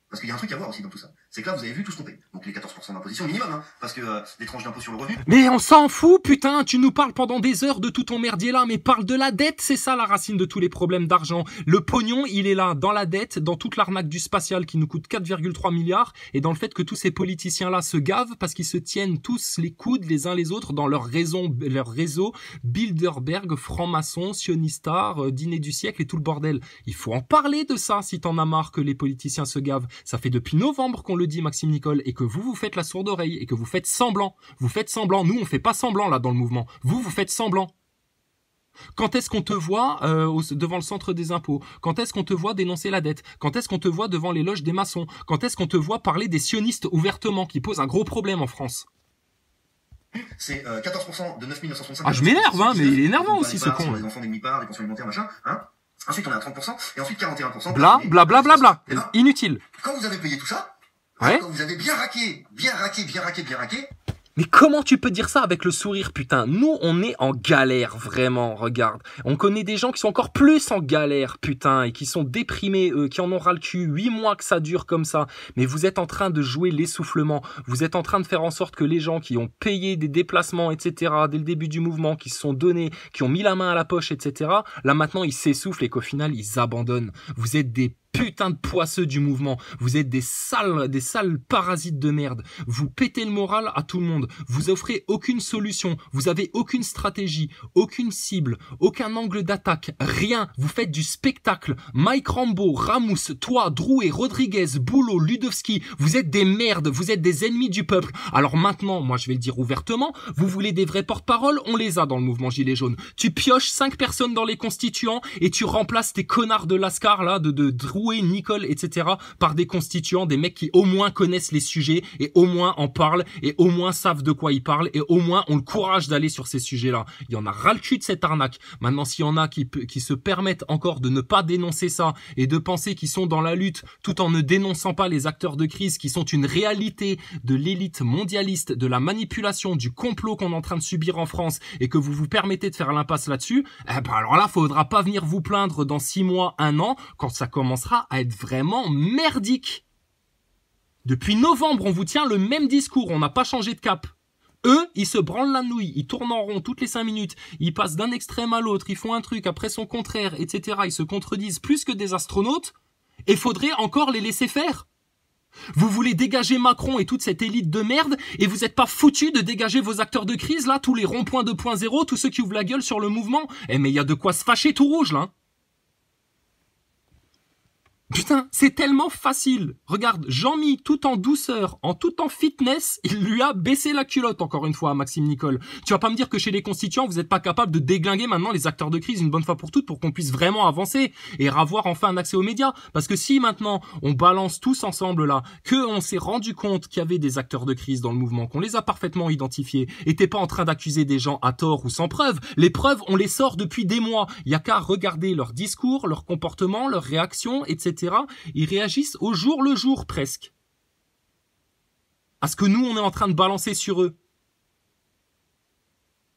Parce qu'il y a un truc à voir aussi dans tout ça. C'est que là, vous avez vu tout ce qu'on paye. Donc les 14% d'imposition minimum, hein, parce que les tranches d'impôt sur le revenu. Mais on s'en fout, putain, tu nous parles pendant des heures de tout ton merdier là, mais parle de la dette, c'est ça la racine de tous les problèmes d'argent. Le pognon, il est là, dans la dette, dans toute l'arnaque du spatial qui nous coûte 4,3 milliards, et dans le fait que tous ces politiciens-là se gavent parce qu'ils se tiennent tous les coudes les uns les autres dans leur réseau Bilderberg, franc-maçon, sionistar, dîner du siècle et tout le bordel. Il faut en parler de ça si t'en as marre que les politiciens se gavent. Ça fait depuis novembre qu'on le dit, Maxime Nicole, et que vous faites la sourde oreille, et que vous faites semblant. Vous faites semblant. Nous, on fait pas semblant, là, dans le mouvement. Vous faites semblant. Quand est-ce qu'on te voit devant le centre des impôts? Quand est-ce qu'on te voit dénoncer la dette? Quand est-ce qu'on te voit devant les loges des maçons? Quand est-ce qu'on te voit parler des sionistes ouvertement, qui posent un gros problème en France? C'est 14% de 9 965. Ah, je m'énerve, hein, mais il est énervant aussi, ce con. Les enfants demi-part, les pensions alimentaires, machin, hein. Ensuite, on est à 30%, et ensuite 41%. Bla. Inutile. Quand vous avez payé tout ça, ouais. Quand vous avez bien raqué. Mais comment tu peux dire ça avec le sourire, putain? Nous, on est en galère, vraiment, regarde. On connaît des gens qui sont encore plus en galère, putain, et qui sont déprimés, qui en ont ras le cul, 8 mois que ça dure comme ça. Mais vous êtes en train de jouer l'essoufflement. Vous êtes en train de faire en sorte que les gens qui ont payé des déplacements, etc., dès le début du mouvement, qui se sont donnés, qui ont mis la main à la poche, etc., là, maintenant, ils s'essoufflent et qu'au final, ils abandonnent. Vous êtes des putain de poisseux du mouvement. Vous êtes des sales parasites de merde. Vous pétez le moral à tout le monde. Vous offrez aucune solution. Vous avez aucune stratégie, aucune cible, aucun angle d'attaque, rien. Vous faites du spectacle. Mike Rambo, Ramous, toi, Drouet, Rodriguez, Boulot, Ludovski, vous êtes des merdes. Vous êtes des ennemis du peuple. Alors maintenant, moi je vais le dire ouvertement, vous voulez des vrais porte-paroles? On les a dans le mouvement Gilets jaunes. Tu pioches 5 personnes dans les constituants et tu remplaces tes connards de lascar là, de Drouet Drouet, Nicole, etc. par des constituants, des mecs qui au moins connaissent les sujets et au moins en parlent et au moins savent de quoi ils parlent et au moins ont le courage d'aller sur ces sujets-là. Il y en a ras le cul de cette arnaque. Maintenant, s'il y en a qui se permettent encore de ne pas dénoncer ça et de penser qu'ils sont dans la lutte tout en ne dénonçant pas les acteurs de crise qui sont une réalité de l'élite mondialiste, de la manipulation, du complot qu'on est en train de subir en France et que vous vous permettez de faire l'impasse là-dessus, eh ben alors là, faudra pas venir vous plaindre dans 6 mois, 1 an, quand ça commencera à être vraiment merdique. Depuis novembre, on vous tient le même discours, on n'a pas changé de cap. Eux, ils se branlent la nouille, ils tournent en rond toutes les 5 minutes, ils passent d'un extrême à l'autre, ils font un truc après son contraire, etc. Ils se contredisent plus que des astronautes, et faudrait encore les laisser faire. Vous voulez dégager Macron et toute cette élite de merde, et vous êtes pas foutus de dégager vos acteurs de crise, là, tous les ronds-points 2.0, tous ceux qui ouvrent la gueule sur le mouvement. Eh mais il y a de quoi se fâcher tout rouge, là. Putain, c'est tellement facile. Regarde, Jean-Mi, tout en douceur, tout en fitness, il lui a baissé la culotte, encore une fois, à Maxime Nicole. Tu vas pas me dire que chez les constituants, vous n'êtes pas capable de déglinguer maintenant les acteurs de crise une bonne fois pour toutes pour qu'on puisse vraiment avancer et avoir enfin un accès aux médias. Parce que si maintenant, on balance tous ensemble là, qu'on s'est rendu compte qu'il y avait des acteurs de crise dans le mouvement, qu'on les a parfaitement identifiés, et t'es pas en train d'accuser des gens à tort ou sans preuve, les preuves, on les sort depuis des mois. Il y a qu'à regarder leur discours, leur comportement, leurs réactions, etc. Ils réagissent au jour le jour presque à ce que nous on est en train de balancer sur eux.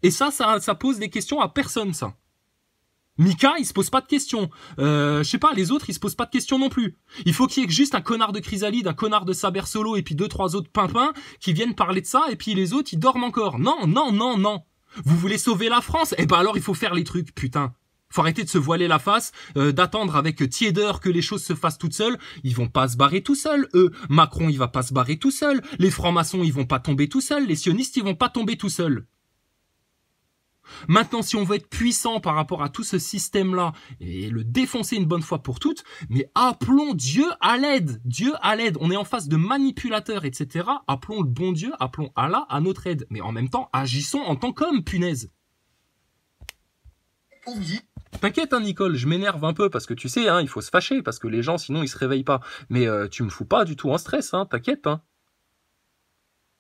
Et ça pose des questions à personne, ça. Mika, il se pose pas de questions. Je sais pas, les autres, ils se posent pas de questions non plus. Il faut qu'il y ait juste un connard de Chrysalide, un connard de Saber Solo et puis 2-3 autres pimpins qui viennent parler de ça et puis les autres, ils dorment encore. Non, non, non, non. Vous voulez sauver la France? Eh ben alors il faut faire les trucs, putain. Faut arrêter de se voiler la face, d'attendre avec tiédeur que les choses se fassent toutes seules. Ils vont pas se barrer tout seuls, eux. Macron, il va pas se barrer tout seul. Les francs-maçons, ils vont pas tomber tout seuls. Les sionistes, ils vont pas tomber tout seuls. Maintenant, si on veut être puissant par rapport à tout ce système-là et le défoncer une bonne fois pour toutes, mais appelons Dieu à l'aide. Dieu à l'aide. On est en face de manipulateurs, etc. Appelons le bon Dieu, appelons Allah à notre aide. Mais en même temps, agissons en tant qu'hommes, punaise. On vous dit. T'inquiète, hein, Nicole, je m'énerve un peu parce que tu sais, hein, il faut se fâcher parce que les gens, sinon, ils se réveillent pas. Mais tu me fous pas du tout en stress, hein, t'inquiète, hein.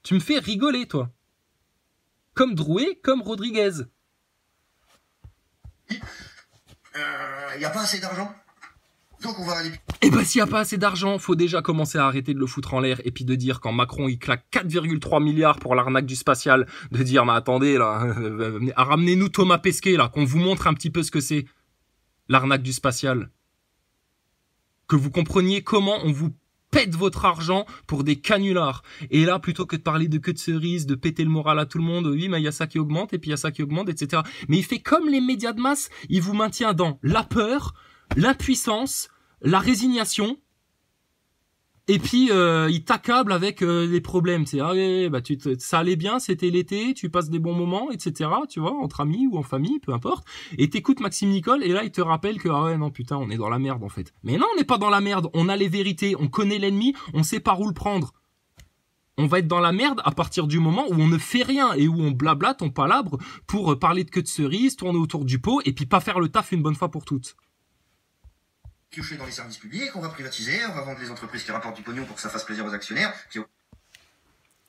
Tu me fais rigoler, toi. Comme Drouet, comme Rodriguez. Y a pas assez d'argent. Donc on va aller. Eh ben, s'il y a pas assez d'argent, faut déjà commencer à arrêter de le foutre en l'air et puis de dire quand Macron il claque 4,3 milliards pour l'arnaque du spatial, de dire mais attendez là, ramenez-nous Thomas Pesquet là, qu'on vous montre un petit peu ce que c'est l'arnaque du spatial. Que vous compreniez comment on vous pète votre argent pour des canulars. Et là, plutôt que de parler de queue de cerise, de péter le moral à tout le monde, oui, mais il y a ça qui augmente, et puis il y a ça qui augmente, etc. Mais il fait comme les médias de masse, il vous maintient dans la peur, l'impuissance, la résignation, et puis il t'accable avec les problèmes. C'est ça allait bien, c'était l'été, tu passes des bons moments, etc. Tu vois, entre amis ou en famille, peu importe. Et t'écoutes Maxime Nicole et là il te rappelle que ah ouais non putain on est dans la merde en fait. Mais non on n'est pas dans la merde, on a les vérités, on connaît l'ennemi, on sait par où le prendre. On va être dans la merde à partir du moment où on ne fait rien et où on blablate, on palabre pour parler de queue de cerise, tourner autour du pot et puis pas faire le taf une bonne fois pour toutes. Piocher dans les services publics, on va privatiser, on va vendre les entreprises qui rapportent du pognon pour que ça fasse plaisir aux actionnaires.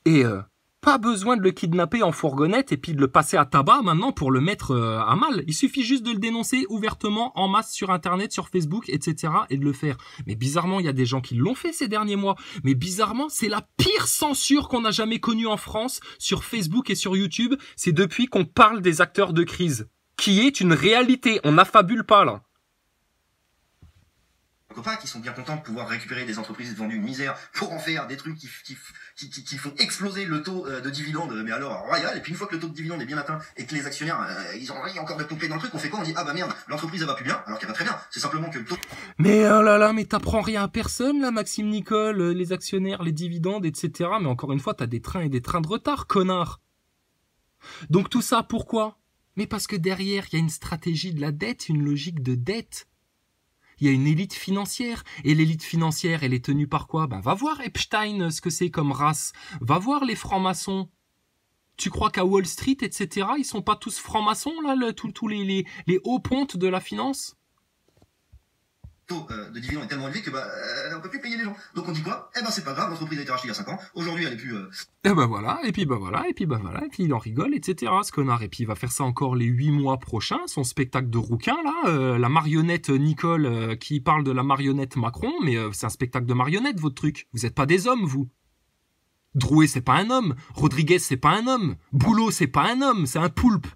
Et pas besoin de le kidnapper en fourgonnette et puis de le passer à tabac maintenant pour le mettre à mal. Il suffit juste de le dénoncer ouvertement en masse sur Internet, sur Facebook, etc. et de le faire. Mais bizarrement, il y a des gens qui l'ont fait ces derniers mois. Mais bizarrement, c'est la pire censure qu'on a jamais connue en France sur Facebook et sur YouTube. C'est depuis qu'on parle des acteurs de crise, qui est une réalité. On n'affabule pas là. Copains qui sont bien contents de pouvoir récupérer des entreprises vendues une misère pour en faire des trucs qui font exploser le taux de dividendes, mais alors royal. Et puis une fois que le taux de dividende est bien atteint et que les actionnaires ils ont envie encore de pomper dans le truc, on fait quoi? On dit ah bah merde, l'entreprise elle va plus bien, alors qu'elle va très bien. C'est simplement que le taux. Mais oh là là, mais t'apprends rien à personne là, Maxime Nicole, les actionnaires, les dividendes, etc. Mais encore une fois, t'as des trains et des trains de retard, connard. Donc tout ça, pourquoi? Mais parce que derrière, il y a une stratégie de la dette, une logique de dette. Il y a une élite financière, et l'élite financière, elle est tenue par quoi? Ben, va voir Epstein, ce que c'est comme race. Va voir les francs-maçons. Tu crois qu'à Wall Street, etc., ils sont pas tous francs-maçons, là, tous les hauts pontes de la finance? taux de dividende est tellement élevé que on peut plus payer les gens. Donc on dit quoi? Eh ben c'est pas grave, l'entreprise a été rachetée il y a 5 ans. Aujourd'hui elle est plus. Et ben voilà, et puis ben voilà, et puis ben voilà, et puis il en rigole, etc. ce connard. Et puis il va faire ça encore les 8 mois prochains, son spectacle de rouquin là, la marionnette Nicole qui parle de la marionnette Macron, mais c'est un spectacle de marionnette votre truc. Vous êtes pas des hommes vous. Drouet c'est pas un homme, Rodriguez c'est pas un homme, Boulot c'est pas un homme, c'est un poulpe.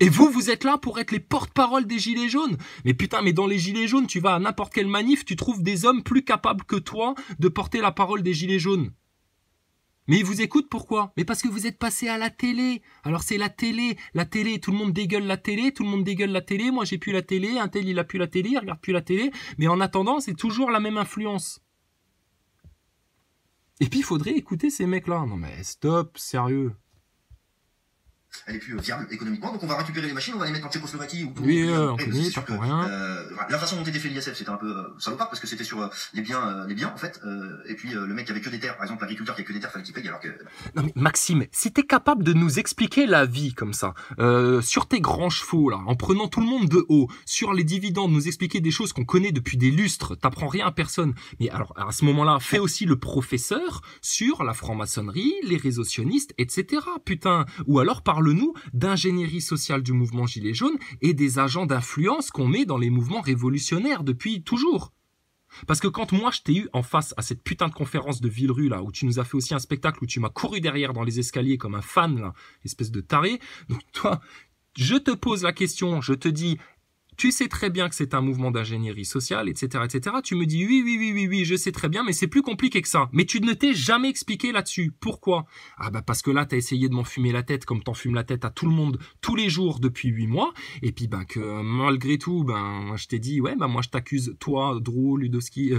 Et vous, vous êtes là pour être les porte-parole des gilets jaunes. Mais putain, mais dans les gilets jaunes, tu vas à n'importe quelle manif, tu trouves des hommes plus capables que toi de porter la parole des gilets jaunes. Mais ils vous écoutent pourquoi? Mais parce que vous êtes passé à la télé. Alors c'est la télé, tout le monde dégueule la télé, tout le monde dégueule la télé, moi j'ai plus la télé, un tel il a plus la télé, il regarde plus la télé, mais en attendant, c'est toujours la même influence. Et puis il faudrait écouter ces mecs-là. Non mais stop, sérieux. Elle est plus viable économiquement, donc on va récupérer les machines, on va les mettre en Tchécoslovaquie ou oui, on connaît, pas pour rien. La façon dont était fait l'ISF, c'était un peu salopard parce que c'était sur les biens en fait, et puis le mec qui avait que des terres, par exemple l'agriculteur qui a que des terres, fallait qu'il paye alors que. Non mais Maxime, si t'es capable de nous expliquer la vie comme ça, sur tes grands chevaux là, en prenant tout le monde de haut, sur les dividendes, nous expliquer des choses qu'on connaît depuis des lustres, t'apprends rien à personne. Mais alors à ce moment-là, fais aussi le professeur sur la franc-maçonnerie, les réseaux sionistes, etc. Putain, ou alors parle-nous d'ingénierie sociale du mouvement Gilets jaunes et des agents d'influence qu'on met dans les mouvements révolutionnaires depuis toujours. Parce que quand moi je t'ai eu en face à cette putain de conférence de Villerue là, où tu nous as fait aussi un spectacle où tu m'as couru derrière dans les escaliers comme un fan là, espèce de taré, donc toi, je te pose la question, je te dis... Tu sais très bien que c'est un mouvement d'ingénierie sociale, etc., etc. Tu me dis oui, je sais très bien, mais c'est plus compliqué que ça. Mais tu ne t'es jamais expliqué là-dessus. Pourquoi? Ah bah parce que là, t'as essayé de m'en fumer la tête comme t'en fumes la tête à tout le monde tous les jours depuis 8 mois. Et puis ben que malgré tout, je t'ai dit ouais, moi je t'accuse toi, Drouet, Ludowski,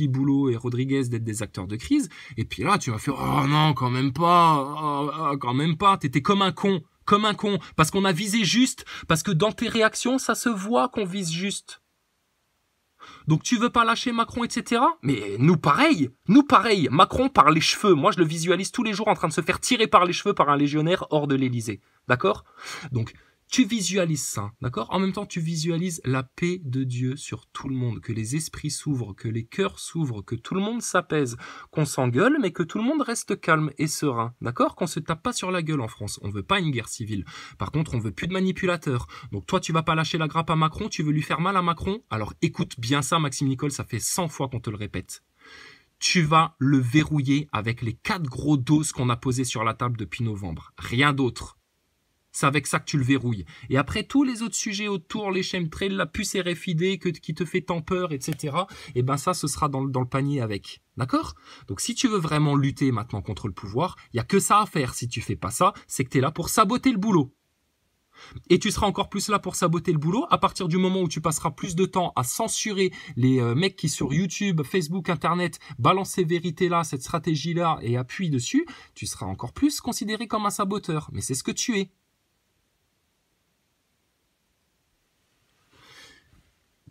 Boulot et Rodriguez d'être des acteurs de crise. Et puis là, tu m'as fait oh non, quand même pas. T'étais comme un con. Parce qu'on a visé juste, parce que dans tes réactions, ça se voit qu'on vise juste. Donc tu veux pas lâcher Macron, etc. Mais nous pareil, Macron par les cheveux, moi je le visualise tous les jours en train de se faire tirer par les cheveux par un légionnaire hors de l'Élysée, d'accord? Donc tu visualises ça, d'accord? En même temps, tu visualises la paix de Dieu sur tout le monde, que les esprits s'ouvrent, que les cœurs s'ouvrent, que tout le monde s'apaise, qu'on s'engueule, mais que tout le monde reste calme et serein, d'accord? Qu'on se tape pas sur la gueule en France. On veut pas une guerre civile. Par contre, on veut plus de manipulateurs. Donc toi, tu vas pas lâcher la grappe à Macron, tu veux lui faire mal à Macron? Alors écoute bien ça, Maxime Nicole, ça fait 100 fois qu'on te le répète. Tu vas le verrouiller avec les 4 gros doses qu'on a posés sur la table depuis novembre. Rien d'autre. C'est avec ça que tu le verrouilles. Et après, tous les autres sujets autour, les chemtrails, la puce RFID qui te fait tant peur, etc., et ben ça, ce sera dans le panier avec. D'accord? Donc si tu veux vraiment lutter maintenant contre le pouvoir, il y a que ça à faire. Si tu fais pas ça, c'est que tu es là pour saboter le boulot. Et tu seras encore plus là pour saboter le boulot à partir du moment où tu passeras plus de temps à censurer les mecs qui sur YouTube, Facebook, Internet balancent ces vérités-là, cette stratégie-là et appuient dessus, tu seras encore plus considéré comme un saboteur. Mais c'est ce que tu es.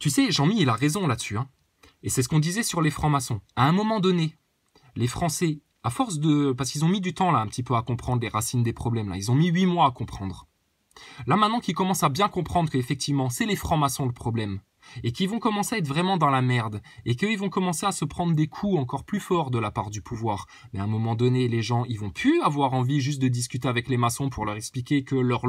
Tu sais, Jean-Mi, il a raison là-dessus. Hein. Et c'est ce qu'on disait sur les francs-maçons. À un moment donné, les Français, à force de... Parce qu'ils ont mis du temps là un petit peu à comprendre les racines des problèmes. Là. Ils ont mis 8 mois à comprendre. Là maintenant qu'ils commencent à bien comprendre qu'effectivement, c'est les francs-maçons le problème. Et qu'ils vont commencer à être vraiment dans la merde. Et qu'ils vont commencer à se prendre des coups encore plus forts de la part du pouvoir. Mais à un moment donné, les gens, ils vont plus avoir envie juste de discuter avec les maçons pour leur expliquer que leur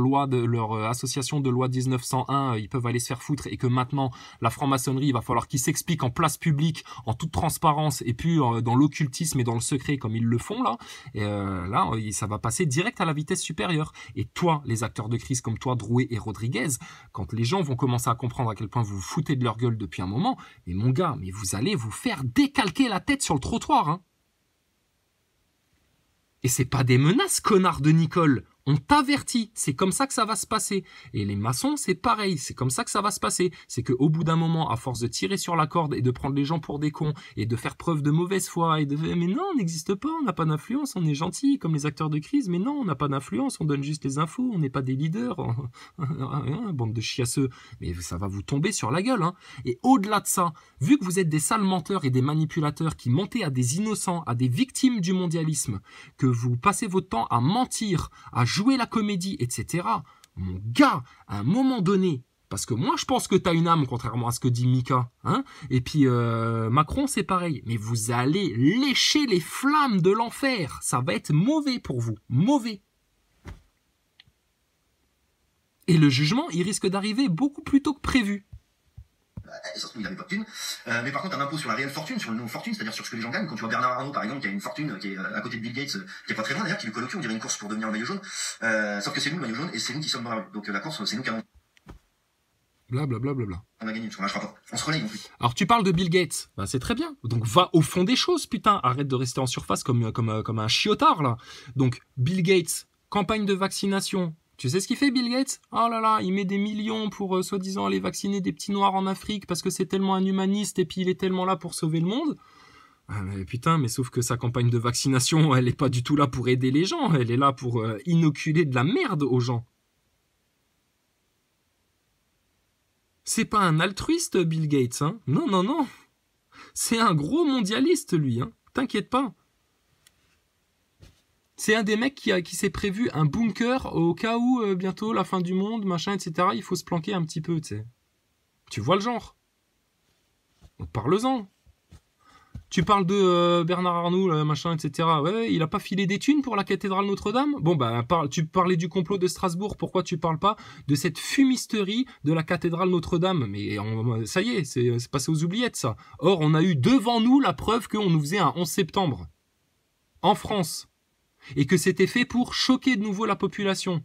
association de loi 1901, ils peuvent aller se faire foutre et que maintenant, la franc-maçonnerie, il va falloir qu'ils s'expliquent en place publique, en toute transparence et puis dans l'occultisme et dans le secret comme ils le font là. Et là, ça va passer direct à la vitesse supérieure. Et toi, les acteurs de crise comme toi, Drouet et Rodriguez, quand les gens vont commencer à comprendre à quel point vous vous foutez de leur gueule depuis un moment, mais mon gars, mais vous allez vous faire décalquer la tête sur le trottoir, hein. Et c'est pas des menaces, connard de Nicole. On t'avertit, c'est comme ça que ça va se passer. Et les maçons, c'est pareil, c'est comme ça que ça va se passer. C'est qu'au bout d'un moment, à force de tirer sur la corde et de prendre les gens pour des cons et de faire preuve de mauvaise foi et de mais non, on n'existe pas, on n'a pas d'influence, on est gentil comme les acteurs de crise, mais non, on n'a pas d'influence, on donne juste les infos, on n'est pas des leaders, bande de chiasseux. Mais ça va vous tomber sur la gueule, hein. Et au-delà de ça, vu que vous êtes des sales menteurs et des manipulateurs qui mentez à des innocents, à des victimes du mondialisme, que vous passez votre temps à mentir, à jouer la comédie, etc. Mon gars, à un moment donné, Parce que moi, je pense que t'as une âme, contrairement à ce que dit Mika. Hein, et puis Macron, c'est pareil. Mais vous allez lécher les flammes de l'enfer. Ça va être mauvais pour vous. Mauvais. Et le jugement, il risque d'arriver beaucoup plus tôt que prévu. Ça se trouve, il n'avait pas de thune. Mais par contre, un impôt sur la réelle fortune, sur le non-fortune, c'est-à-dire sur ce que les gens gagnent. Quand tu vois Bernard Arnault, par exemple, qui a une fortune qui est à côté de Bill Gates, qui est pas très loin d'ailleurs, qui lui colle au cul, on dirait une course pour devenir le maillot jaune. Sauf que c'est nous le maillot jaune et c'est nous qui sommes dans la rue. Donc la course, c'est nous qui avons. Blablabla. On a gagné, parce qu'on lâchera pas. On se relaye non plus. Alors tu parles de Bill Gates, bah, c'est très bien. Donc va au fond des choses, putain. Arrête de rester en surface comme un chiotard là. Donc Bill Gates, campagne de vaccination. Tu sais ce qu'il fait, Bill Gates? Oh là là, il met des millions pour soi-disant aller vacciner des petits noirs en Afrique parce que c'est tellement un humaniste et puis il est tellement là pour sauver le monde. Ah, mais putain, mais sauf que sa campagne de vaccination, elle est pas du tout là pour aider les gens. Elle est là pour inoculer de la merde aux gens. C'est pas un altruiste, Bill Gates, hein? Non, non, non. C'est un gros mondialiste, lui, hein. T'inquiète pas. C'est un des mecs qui s'est prévu un bunker au cas où bientôt la fin du monde, machin, etc. Il faut se planquer un petit peu, tu sais. Tu vois le genre. Donc parle-en. Tu parles de Bernard Arnault, machin, etc. Ouais, il a pas filé des thunes pour la cathédrale Notre-Dame? Bon, bah, tu parlais du complot de Strasbourg, pourquoi tu parles pas de cette fumisterie de la cathédrale Notre-Dame? Mais ça y est, c'est passé aux oubliettes, ça. Or, on a eu devant nous la preuve qu'on nous faisait un 11 septembre. En France. Et que c'était fait pour choquer de nouveau la population.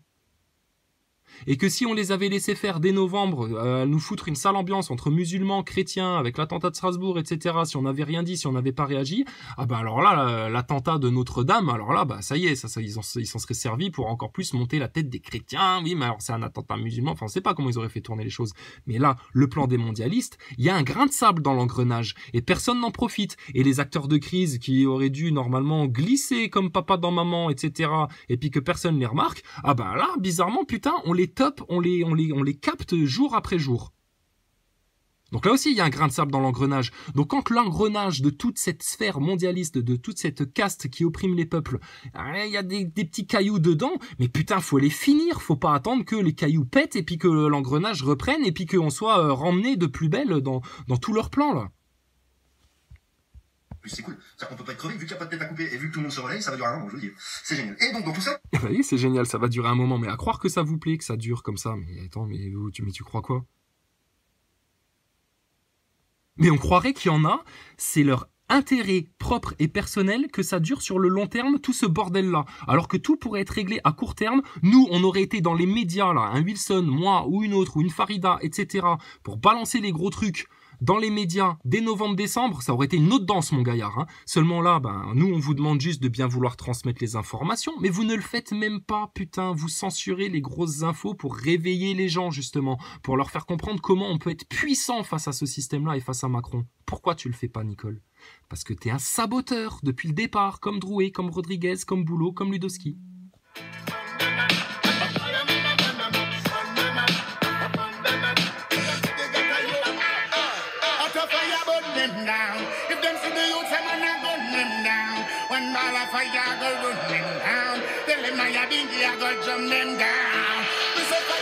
Et que si on les avait laissés faire dès novembre, nous foutre une sale ambiance entre musulmans, chrétiens, avec l'attentat de Strasbourg, etc., si on n'avait rien dit, si on n'avait pas réagi, ah bah alors là, l'attentat de Notre-Dame, alors là, bah ça y est, ils s'en seraient servis pour encore plus monter la tête des chrétiens, oui, mais alors c'est un attentat musulman, enfin on sait pas comment ils auraient fait tourner les choses. Mais là, le plan des mondialistes, il y a un grain de sable dans l'engrenage, et personne n'en profite. Et les acteurs de crise qui auraient dû normalement glisser comme papa dans maman, etc., et puis que personne les remarque, ah bah là, bizarrement, putain, on les top, on les capte jour après jour. Donc là aussi, il y a un grain de sable dans l'engrenage. Donc quand l'engrenage de toute cette sphère mondialiste, de toute cette caste qui opprime les peuples, il y a des petits cailloux dedans, mais putain, faut les finir, faut pas attendre que les cailloux pètent et puis que l'engrenage reprenne et puis qu'on soit ramené de plus belle dans tous leurs plans, là. C'est cool. C'est-à-dire qu'on peut pas être crevé, vu qu'il n'y a pas de tête à couper et vu que tout le monde se relaye, ça va durer un moment, je veux dire. C'est génial. Et donc, dans tout ça. Bah oui, c'est génial, ça va durer un moment, mais à croire que ça vous plaît, que ça dure comme ça, mais attends, mais tu crois quoi? Mais on croirait qu'il y en a, c'est leur intérêt propre et personnel que ça dure sur le long terme, tout ce bordel-là. Alors que tout pourrait être réglé à court terme. Nous, on aurait été dans les médias, là, un Wilson, moi, ou une autre, ou une Farida, etc., pour balancer les gros trucs dans les médias dès novembre-décembre, ça aurait été une autre danse, mon gaillard. Hein. Seulement là, nous, on vous demande juste de bien vouloir transmettre les informations, mais vous ne le faites même pas, putain. Vous censurez les grosses infos pour réveiller les gens, justement, pour leur faire comprendre comment on peut être puissant face à ce système-là et face à Macron. Pourquoi tu le fais pas, Nicole? Parce que t'es un saboteur depuis le départ, comme Drouet, comme Rodriguez, comme Boulot, comme Ludowski. Fire go run them down. Tell them I have been here, go jump them down.